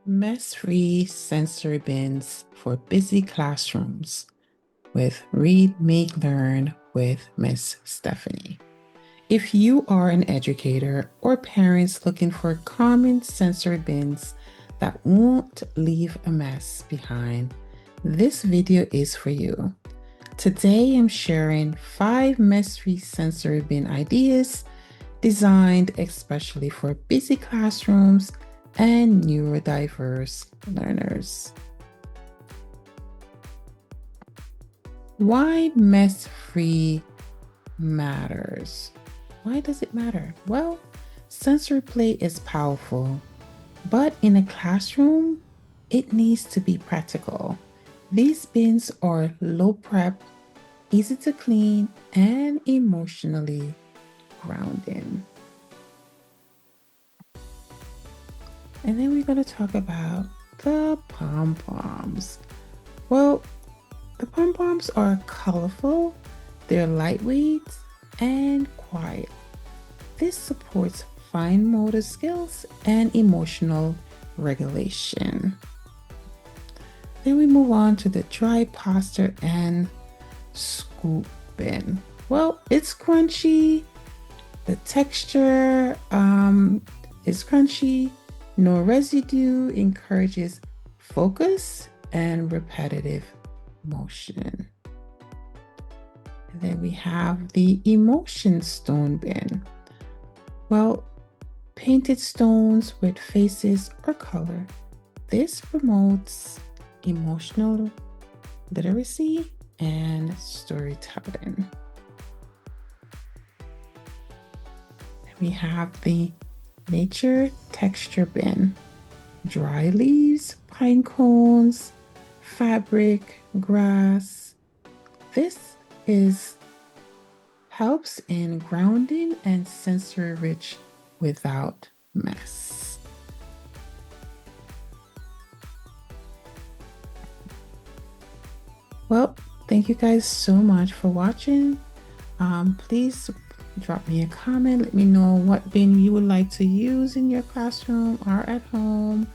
Mess-free sensory bins for busy classrooms with Read, Make, Learn with Miss Stephanie. If you are an educator or parents looking for common sensory bins that won't leave a mess behind, this video is for you. Today I'm sharing 5 mess-free sensory bin ideas designed especially for busy classrooms and neurodiverse learners. Why mess-free matters? Why does it matter? Well, sensory play is powerful, but in a classroom, it needs to be practical. These bins are low prep, easy to clean, and emotionally grounding. And then we're going to talk about the pom-poms. Well, the pom-poms are colorful, they're lightweight, and quiet. This supports fine motor skills and emotional regulation. Then we move on to the dry pasta and scoop bin. Well, it's crunchy. The texture is crunchy. No residue, encourages focus and repetitive motion. And then we have the emotion stone bin. Well, painted stones with faces or color. This promotes emotional literacy and storytelling. We have the nature texture bin. Dry leaves, pine cones, fabric, grass. This helps in grounding and sensory rich without mess. Well, thank you guys so much for watching. Please drop me a comment. Let me know what bin you would like to use in your classroom or at home.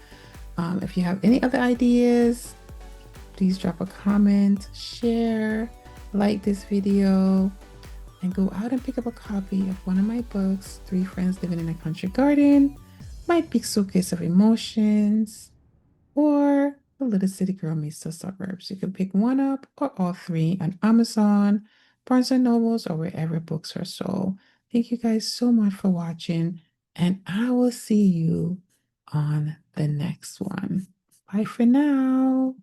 If you have any other ideas, please drop a comment, share, like this video, and go out and pick up a copy of one of my books, 3 Friends Living in a Country Garden, My Big Suitcase of Emotions, or The Little City Girl Meets the Suburbs. You can pick one up or all 3 on Amazon, Barnes & Nobles, or wherever books are sold. Thank you guys so much for watching, and I will see you on the next one. Bye for now.